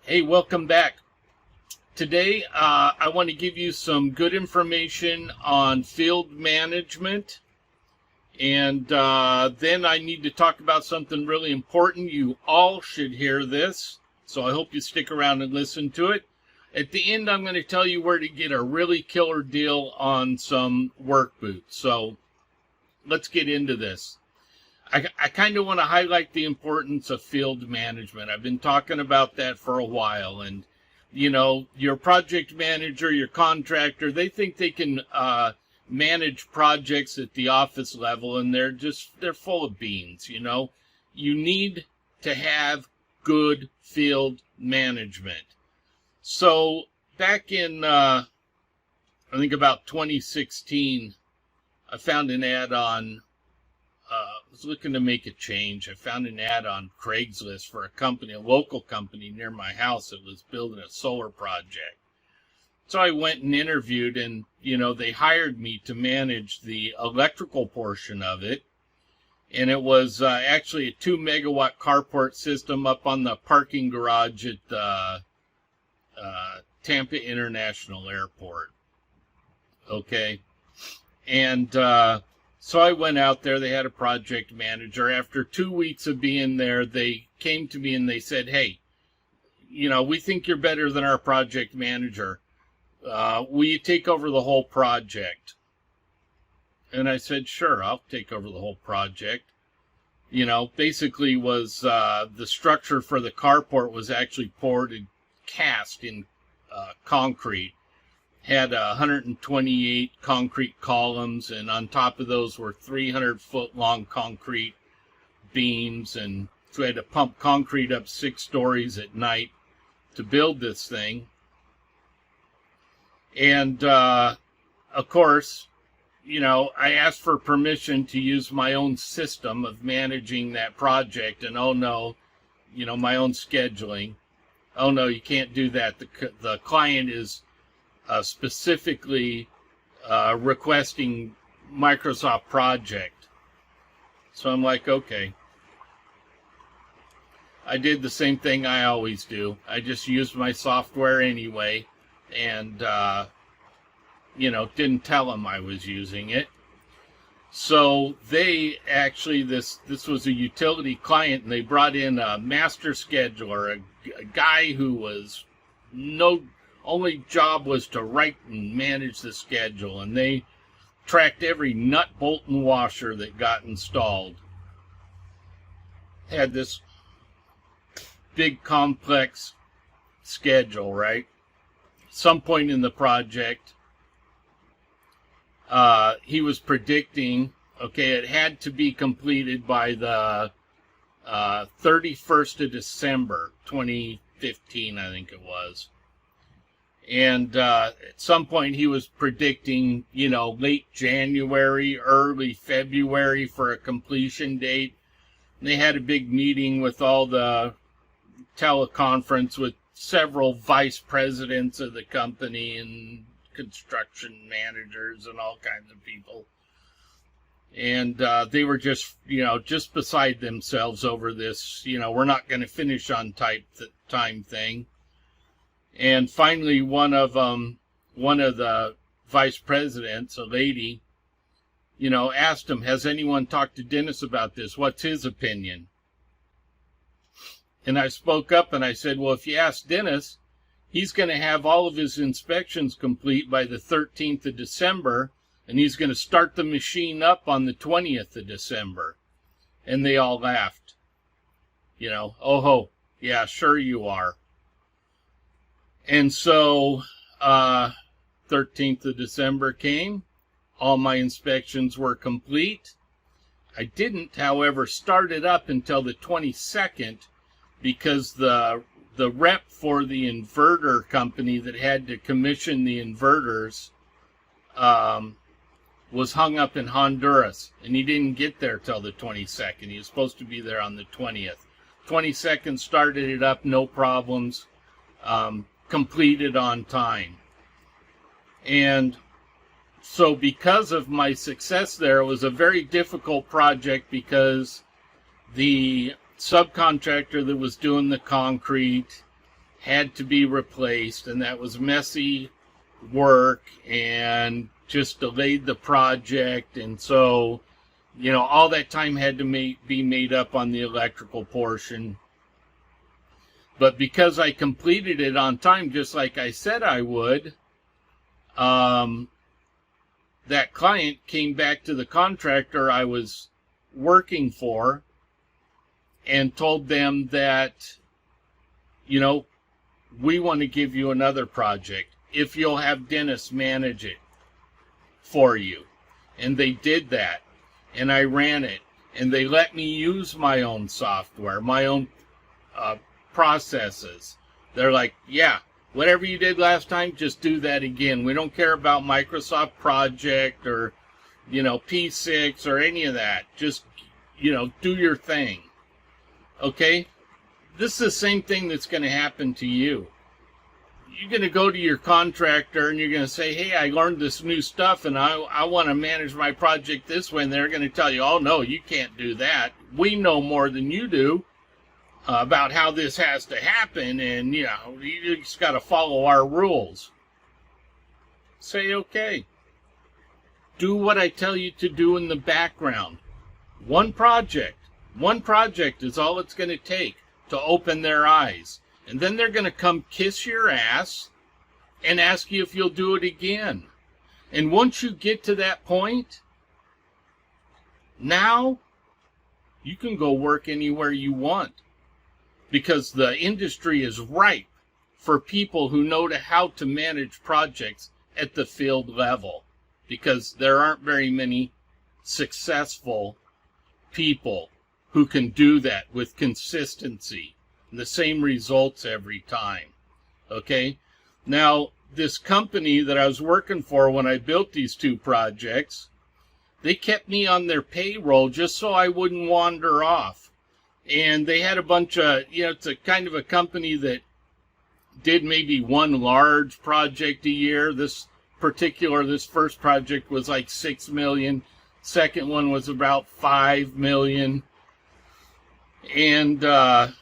Hey, welcome back. Today, I want to give you some good information on field management. And then I need to talk about something really important. You all should hear this, so I hope you stick around and listen to it. At the end, I'm going to tell you where to get a really killer deal on some work boots. So let's get into this. I kind of want to highlight the importance of field management. I've been talking about that for a while. And, you know, your project manager, your contractor, they think they can manage projects at the office level, and they're full of beans, you know. You need to have good field management. So back in, I think about 2016, I found an ad on, was looking to make a change. I found an ad on Craigslist for a company, a local company near my house that was building a solar project. So I went and interviewed, and, you know, they hired me to manage the electrical portion of it. And it was actually a 2 megawatt carport system up on the parking garage at the Tampa International Airport. Okay. And so I went out there. They had a project manager. After 2 weeks of being there, they came to me and they said, hey, you know, we think you're better than our project manager. Will you take over the whole project? And I said, sure, I'll take over the whole project. You know, basically was the structure for the carport was actually poured and cast in concrete. Had 128 concrete columns, and on top of those were 300-foot long concrete beams, and so we had to pump concrete up 6 stories at night to build this thing. And of course, you know, I asked for permission to use my own system of managing that project, and oh no, you know, my own scheduling. Oh no, you can't do that. The client is specifically requesting Microsoft Project. So I'm like, okay. I did the same thing I always do. I just used my software anyway, and you know, didn't tell them I was using it. So they actually, this was a utility client, and they brought in a master scheduler, a guy who was only job was to write and manage the schedule, and they tracked every nut, bolt, and washer that got installed. Had this big complex schedule, right? Some point in the project, he was predicting, okay, it had to be completed by the 31st of December, 2015, I think it was. And at some point he was predicting, you know, late January, early February for a completion date. And they had a big meeting with all the teleconference with several vice presidents of the company and construction managers and all kinds of people. And they were just, you know, just beside themselves over this, you know, we're not going to finish on time thing. And finally, one of the vice presidents, a lady, you know, asked him, has anyone talked to Dennis about this? What's his opinion? And I spoke up and I said, well, if you ask Dennis, he's going to have all of his inspections complete by the 13th of December, and he's going to start the machine up on the 20th of December. And they all laughed. You know, oh ho, yeah, sure you are. And so 13th of December came. All my inspections were complete. I didn't, however, start it up until the 22nd because the rep for the inverter company that had to commission the inverters was hung up in Honduras, and he didn't get there till the 22nd. He was supposed to be there on the 20th. 22nd started it up, no problems. Completed on time. And so because of my success there, it was a very difficult project because the subcontractor that was doing the concrete had to be replaced, and that was messy work and just delayed the project. And so, all that time had to be made up on the electrical portion. But because I completed it on time, just like I said I would, that client came back to the contractor I was working for and told them that, we want to give you another project if you'll have Dennis manage it for you. And they did that, and I ran it, and they let me use my own software, my own processes. They're like, yeah, whatever you did last time, just do that again. We don't care about Microsoft Project or, P6 or any of that. Just, do your thing. Okay? This is the same thing that's going to happen to you. You're going to go to your contractor and you're going to say, hey, I learned this new stuff and I want to manage my project this way. And they're going to tell you, oh, no, you can't do that. We know more than you do about how this has to happen, and you just got to follow our rules. Say, okay, do what I tell you to do in the background. One project is all it's going to take to open their eyes, and then they're going to come kiss your ass and ask you if you'll do it again. And once you get to that point, now you can go work anywhere you want. Because the industry is ripe for people who know how to manage projects at the field level. Because there aren't very many successful people who can do that with consistency. And the same results every time. Okay? Now, this company that I was working for when I built these two projects, they kept me on their payroll just so I wouldn't wander off. And they had a bunch of, it's a kind of a company that did maybe one large project a year. This first project was like $6 million. Second one was about $5 million. And the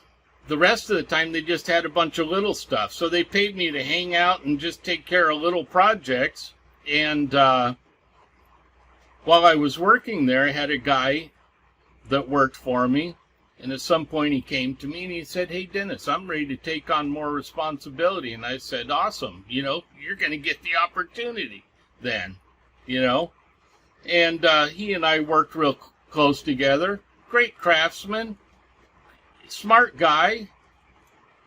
rest of the time they just had a bunch of little stuff. So they paid me to hang out and just take care of little projects. And while I was working there, I had a guy that worked for me. And at some point he came to me and he said, hey, Dennis, I'm ready to take on more responsibility. And I said, awesome. You're going to get the opportunity then, And he and I worked real close together. Great craftsman, smart guy,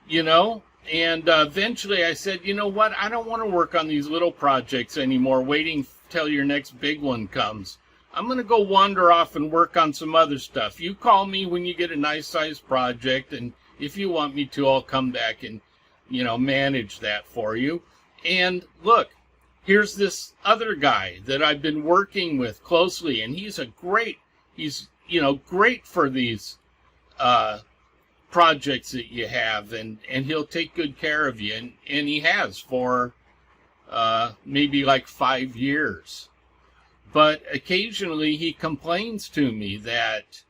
And eventually I said, you know what? I don't want to work on these little projects anymore, waiting till your next big one comes. I'm going to go wander off and work on some other stuff. You call me when you get a nice sized project, and if you want me to, I'll come back and, manage that for you. And look, here's this other guy that I've been working with closely, and he's great for these projects that you have, and he'll take good care of you. And he has for maybe like 5 years. But occasionally he complains to me that,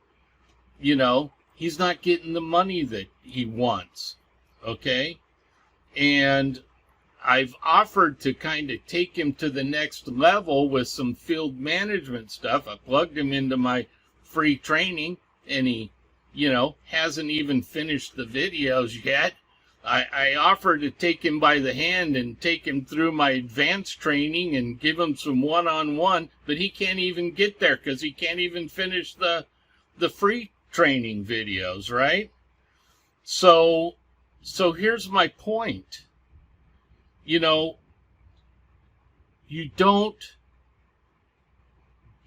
he's not getting the money that he wants. Okay? And I've offered to kind of take him to the next level with some field management stuff. I plugged him into my free training, and he, hasn't even finished the videos yet. I offered to take him by the hand and take him through my advanced training and give him some one-on-one, but he can't even get there because he can't even finish the free training videos, right? So here's my point. You don't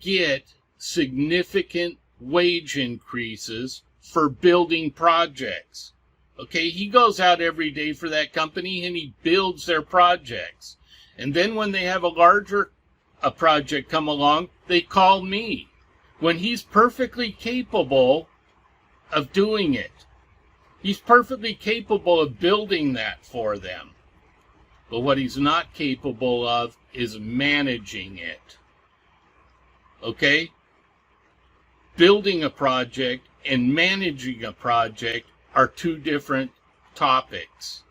get significant wage increases for building projects. Okay, he goes out every day for that company and he builds their projects. And then when they have a larger project come along, they call me when he's perfectly capable of doing it. He's perfectly capable of building that for them. But what he's not capable of is managing it. Okay? Building a project and managing a project are two different topics.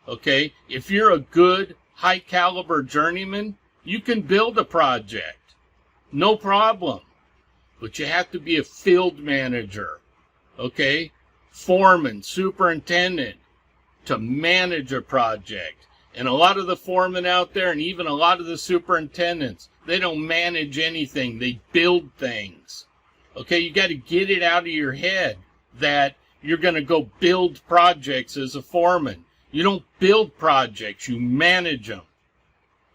Okay, if you're a good high caliber journeyman, you can build a project, no problem. But you have to be a field manager, okay? Foreman, superintendent, to manage a project. And a lot of the foremen out there, and even a lot of the superintendents, they don't manage anything. They build things. Okay, you got to get it out of your head that you're going to go build projects as a foreman. You don't build projects, you manage them.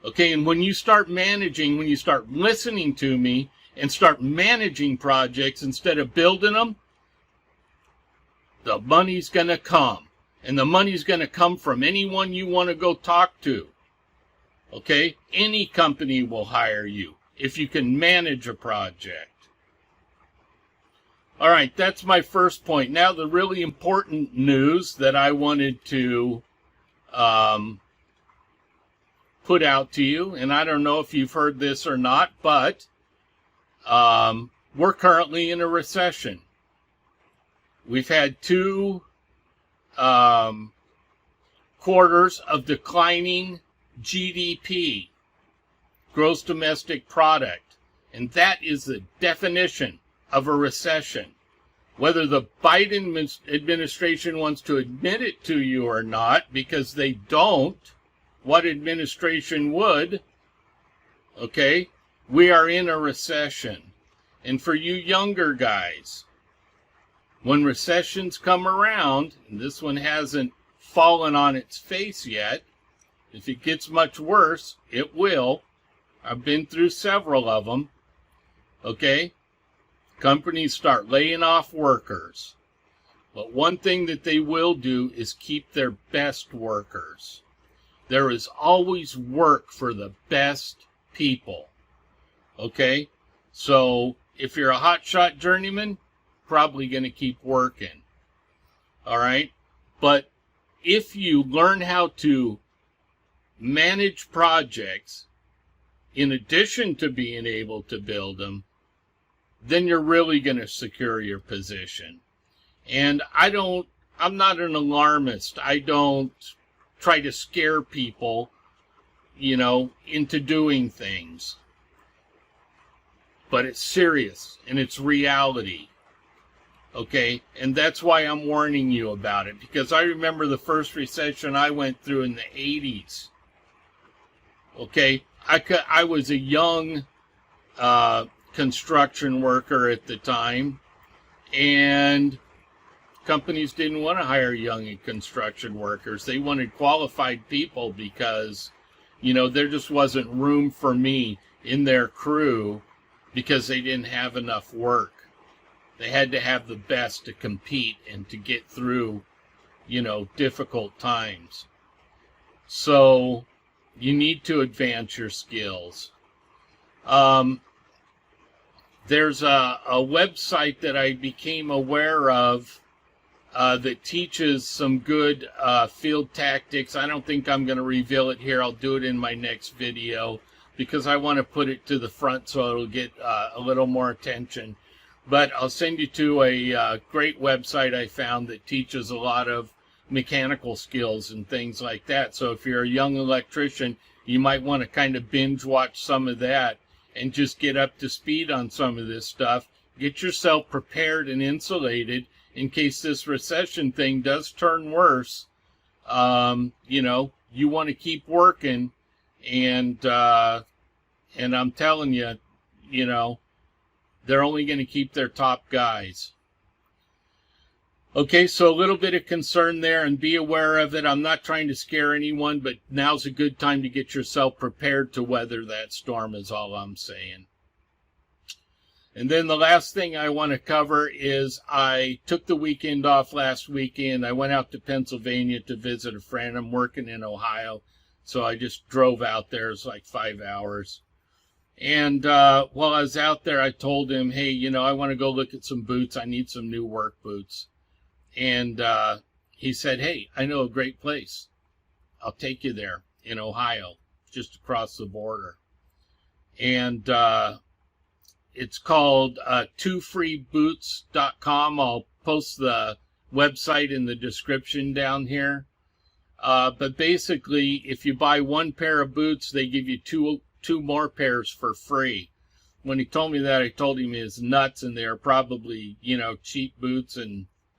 Okay, and when you start managing, when you start listening to me and start managing projects instead of building them, the money's going to come. And the money's going to come from anyone you want to go talk to. Okay? Any company will hire you if you can manage a project. All right, that's my first point. Now the really important news that I wanted to put out to you, and I don't know if you've heard this or not, but we're currently in a recession. We've had two quarters of declining GDP, gross domestic product, and that is the definition of a recession. Whether the Biden administration wants to admit it to you or not, because they don't, what administration would? Okay, we are in a recession. And for you younger guys, when recessions come around, and this one hasn't fallen on its face yet, if it gets much worse, it will. I've been through several of them. Okay? Companies start laying off workers. But one thing that they will do is keep their best workers. There is always work for the best people. Okay? So, if you're a hotshot journeyman, probably going to keep working. All right? But if you learn how to manage projects in addition to being able to build them, then you're really going to secure your position. And I'm not an alarmist. I don't try to scare people, into doing things. But it's serious and it's reality. Okay, and that's why I'm warning you about it, because I remember the first recession I went through in the 80s. Okay, I was a young construction worker at the time, and companies didn't want to hire young construction workers. They wanted qualified people because, there just wasn't room for me in their crew because they didn't have enough work. They had to have the best to compete and to get through, difficult times. So you need to advance your skills. There's a website that I became aware of that teaches some good field tactics. I don't think I'm going to reveal it here. I'll do it in my next video because I want to put it to the front so it'll get a little more attention. But I'll send you to a great website I found that teaches a lot of mechanical skills and things like that. So if you're a young electrician, you might want to kind of binge watch some of that and just get up to speed on some of this stuff. Get yourself prepared and insulated in case this recession thing does turn worse. You want to keep working, and I'm telling you, they're only going to keep their top guys. Okay, so a little bit of concern there, and be aware of it. I'm not trying to scare anyone, but now's a good time to get yourself prepared to weather that storm is all I'm saying. And then the last thing I want to cover is I took the weekend off last weekend. I went out to Pennsylvania to visit a friend. I'm working in Ohio, so I just drove out there. It's like 5 hours. And while I was out there, I told him, hey, I want to go look at some boots. I need some new work boots. And he said, hey, I know a great place. I'll take you there in Ohio, just across the border. And it's called twofreeboots.com. I'll post the website in the description down here. But basically, if you buy one pair of boots, they give you two more pairs for free. When he told me that, I told him it's nuts, and they're probably, cheap boots,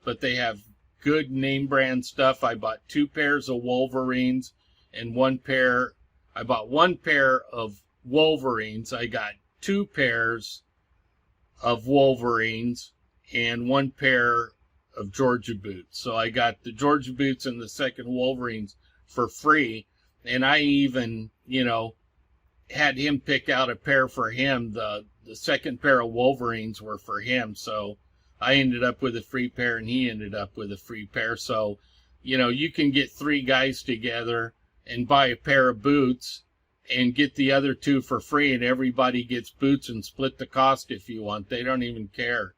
but they have good name brand stuff. I bought 2 pairs of Wolverines and I bought 1 pair of Wolverines. I got 2 pairs of Wolverines and 1 pair of Georgia boots. So I got the Georgia boots and the second Wolverines for free. And I even, had him pick out a pair for him. The second pair of Wolverines were for him. So I ended up with a free pair and he ended up with a free pair. So, you can get 3 guys together and buy a pair of boots and get the other 2 for free, and everybody gets boots and split the cost if you want. They don't even care.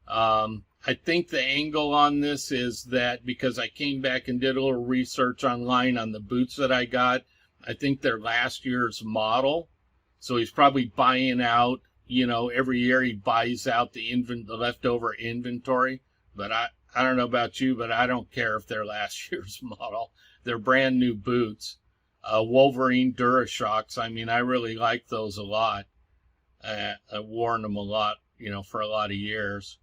I think the angle on this is that because I came back and did a little research online on the boots that I got, I think they're last year's model. So he's probably buying out, every year he buys out the leftover inventory. But I don't know about you, but I don't care if they're last year's model. They're brand new boots. Wolverine DuraShocks. I mean, I really like those a lot. I've worn them a lot, for a lot of years.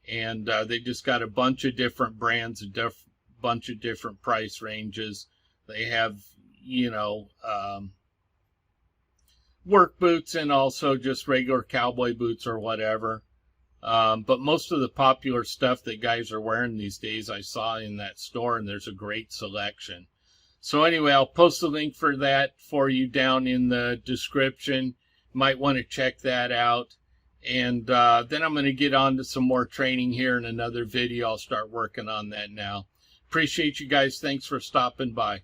And they just got a bunch of different brands, bunch of different price ranges. They have, work boots and also just regular cowboy boots or whatever. But most of the popular stuff that guys are wearing these days, I saw in that store, and there's a great selection. So anyway, I'll post the link for that for you down in the description. Might want to check that out. And then I'm going to get on to some more training here in another video. I'll start working on that now. Appreciate you guys. Thanks for stopping by.